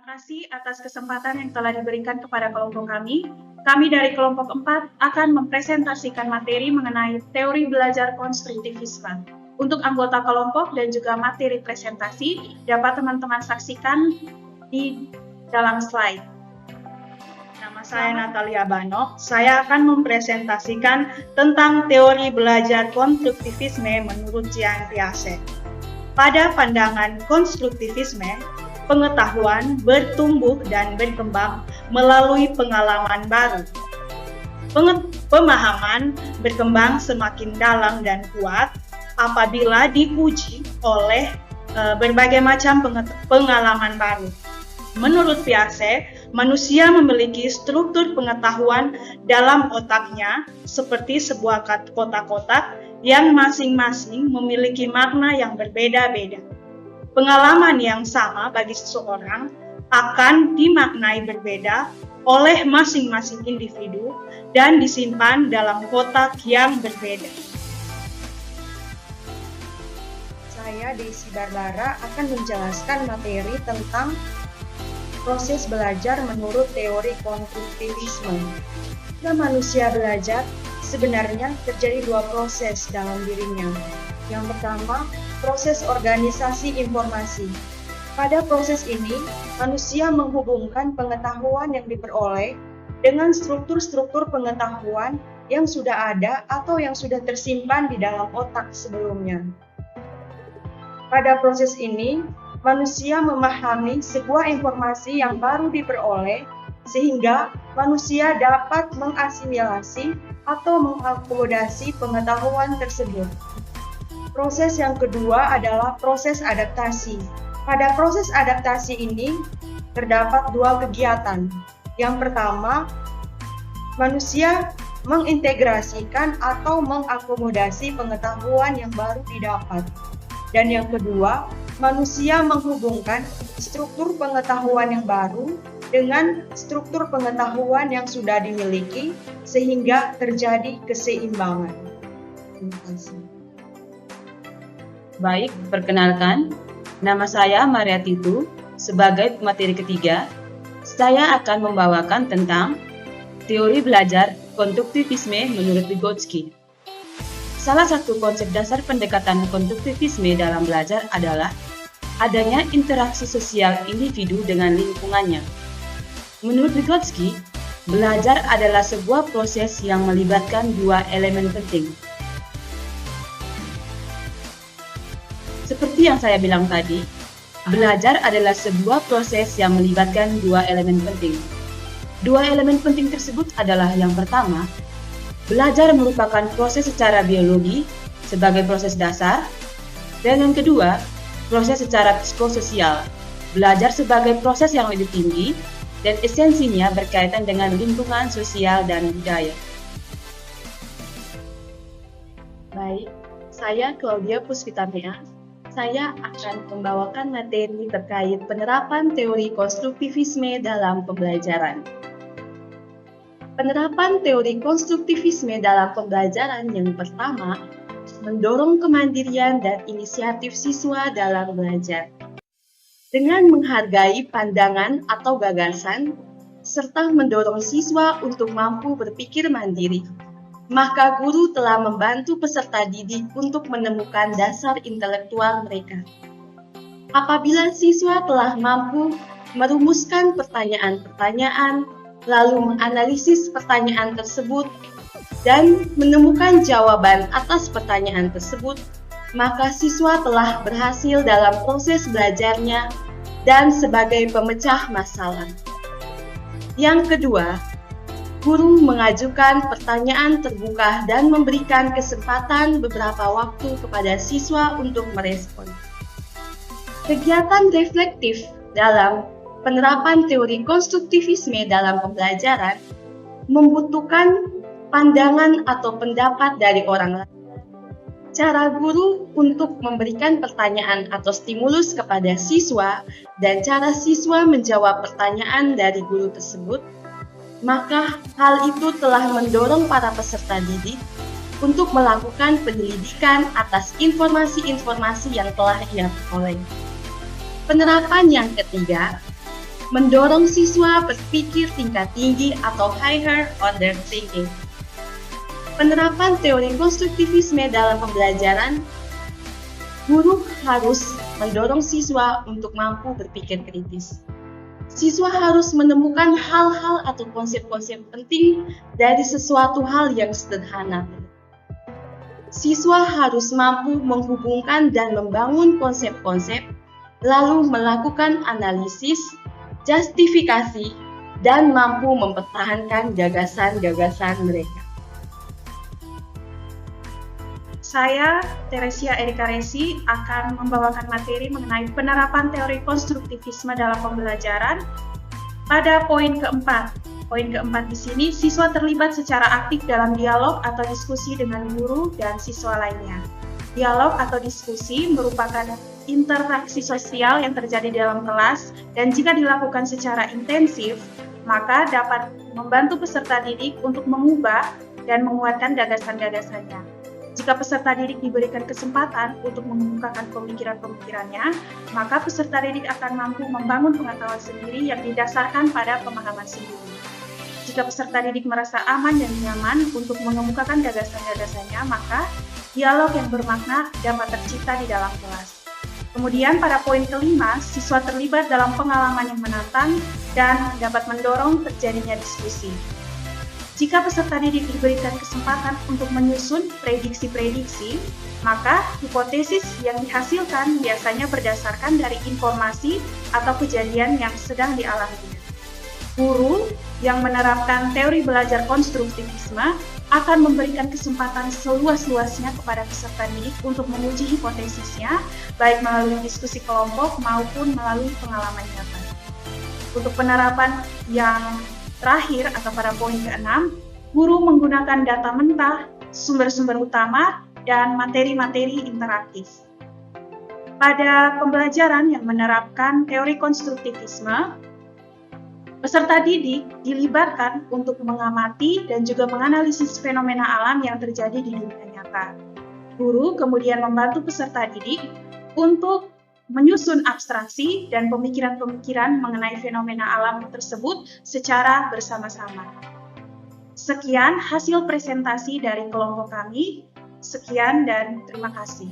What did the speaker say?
kasih atas kesempatan yang telah diberikan kepada kelompok kami. Kami dari kelompok 4 akan mempresentasikan materi mengenai teori belajar konstruktivisme. Untuk anggota kelompok dan juga materi presentasi dapat teman-teman saksikan di dalam slide. Nama saya Natalia Bano. Saya akan mempresentasikan tentang teori belajar konstruktivisme menurut Jean Piaget. Pada pandangan konstruktivisme, pengetahuan bertumbuh dan berkembang melalui pengalaman baru. Pemahaman berkembang semakin dalam dan kuat apabila diuji oleh berbagai macam pengalaman baru. Menurut Piaget, manusia memiliki struktur pengetahuan dalam otaknya seperti sebuah kotak-kotak yang masing-masing memiliki makna yang berbeda-beda. Pengalaman yang sama bagi seseorang akan dimaknai berbeda oleh masing-masing individu dan disimpan dalam kotak yang berbeda. Saya Desi Barbara akan menjelaskan materi tentang proses belajar menurut teori konstruktivisme. Jika manusia belajar, sebenarnya terjadi dua proses dalam dirinya. Yang pertama, proses organisasi informasi. Pada proses ini, manusia menghubungkan pengetahuan yang diperoleh dengan struktur-struktur pengetahuan yang sudah ada atau yang sudah tersimpan di dalam otak sebelumnya. Pada proses ini, manusia memahami sebuah informasi yang baru diperoleh sehingga manusia dapat mengasimilasi atau mengakomodasi pengetahuan tersebut. Proses yang kedua adalah proses adaptasi. Pada proses adaptasi ini terdapat dua kegiatan. Yang pertama, manusia mengintegrasikan atau mengakomodasi pengetahuan yang baru didapat. Dan yang kedua, manusia menghubungkan struktur pengetahuan yang baru dengan struktur pengetahuan yang sudah dimiliki sehingga terjadi keseimbangan. Terima kasih. Baik, perkenalkan, nama saya Maria Titu. Sebagai pemateri ketiga, saya akan membawakan tentang teori belajar konstruktivisme menurut Vygotsky. Salah satu konsep dasar pendekatan konstruktivisme dalam belajar adalah adanya interaksi sosial individu dengan lingkungannya. Menurut Vygotsky, belajar adalah sebuah proses yang melibatkan dua elemen penting. Seperti yang saya bilang tadi, belajar adalah sebuah proses yang melibatkan dua elemen penting. Dua elemen penting tersebut adalah yang pertama, belajar merupakan proses secara biologi sebagai proses dasar, dan yang kedua, proses secara psikososial, belajar sebagai proses yang lebih tinggi dan esensinya berkaitan dengan lingkungan sosial dan budaya. Baik, saya Claudia Puspitamea. Saya akan membawakan materi terkait penerapan teori konstruktivisme dalam pembelajaran. Penerapan teori konstruktivisme dalam pembelajaran yang pertama, mendorong kemandirian dan inisiatif siswa dalam belajar. Dengan menghargai pandangan atau gagasan, serta mendorong siswa untuk mampu berpikir mandiri, maka guru telah membantu peserta didik untuk menemukan dasar intelektual mereka. Apabila siswa telah mampu merumuskan pertanyaan-pertanyaan, lalu menganalisis pertanyaan tersebut, dan menemukan jawaban atas pertanyaan tersebut, maka siswa telah berhasil dalam proses belajarnya dan sebagai pemecah masalah. Yang kedua, guru mengajukan pertanyaan terbuka dan memberikan kesempatan beberapa waktu kepada siswa untuk merespon. Kegiatan reflektif dalam penerapan teori konstruktivisme dalam pembelajaran membutuhkan pandangan atau pendapat dari orang lain. Cara guru untuk memberikan pertanyaan atau stimulus kepada siswa dan cara siswa menjawab pertanyaan dari guru tersebut, maka hal itu telah mendorong para peserta didik untuk melakukan penyelidikan atas informasi-informasi yang telah ia peroleh. Penerapan yang ketiga, mendorong siswa berpikir tingkat tinggi atau higher order thinking. Penerapan teori konstruktivisme dalam pembelajaran, guru harus mendorong siswa untuk mampu berpikir kritis. Siswa harus menemukan hal-hal atau konsep-konsep penting dari sesuatu hal yang sederhana. Siswa harus mampu menghubungkan dan membangun konsep-konsep, lalu melakukan analisis, justifikasi, dan mampu mempertahankan gagasan-gagasan mereka. Saya, Teresia Erika Resi, akan membawakan materi mengenai penerapan teori konstruktivisme dalam pembelajaran pada poin keempat. Poin keempat di sini, siswa terlibat secara aktif dalam dialog atau diskusi dengan guru dan siswa lainnya. Dialog atau diskusi merupakan interaksi sosial yang terjadi dalam kelas, dan jika dilakukan secara intensif, maka dapat membantu peserta didik untuk mengubah dan menguatkan gagasan-gagasannya. Jika peserta didik diberikan kesempatan untuk mengemukakan pemikiran-pemikirannya, maka peserta didik akan mampu membangun pengetahuan sendiri yang didasarkan pada pemahaman sendiri. Jika peserta didik merasa aman dan nyaman untuk mengemukakan gagasan-gagasannya, maka dialog yang bermakna dapat tercipta di dalam kelas. Kemudian pada poin kelima, siswa terlibat dalam pengalaman yang menantang dan dapat mendorong terjadinya diskusi. Jika peserta didik diberikan kesempatan untuk menyusun prediksi-prediksi, maka hipotesis yang dihasilkan biasanya berdasarkan dari informasi atau kejadian yang sedang dialami. Guru yang menerapkan teori belajar konstruktivisme akan memberikan kesempatan seluas-luasnya kepada peserta didik untuk menguji hipotesisnya, baik melalui diskusi kelompok maupun melalui pengalaman nyata. Untuk penerapan yang terakhir atau pada poin ke-6, guru menggunakan data mentah, sumber-sumber utama, dan materi-materi interaktif. Pada pembelajaran yang menerapkan teori konstruktivisme, peserta didik dilibatkan untuk mengamati dan juga menganalisis fenomena alam yang terjadi di dunia nyata. Guru kemudian membantu peserta didik untuk menyusun abstraksi dan pemikiran-pemikiran mengenai fenomena alam tersebut secara bersama-sama. Sekian hasil presentasi dari kelompok kami. Sekian dan terima kasih.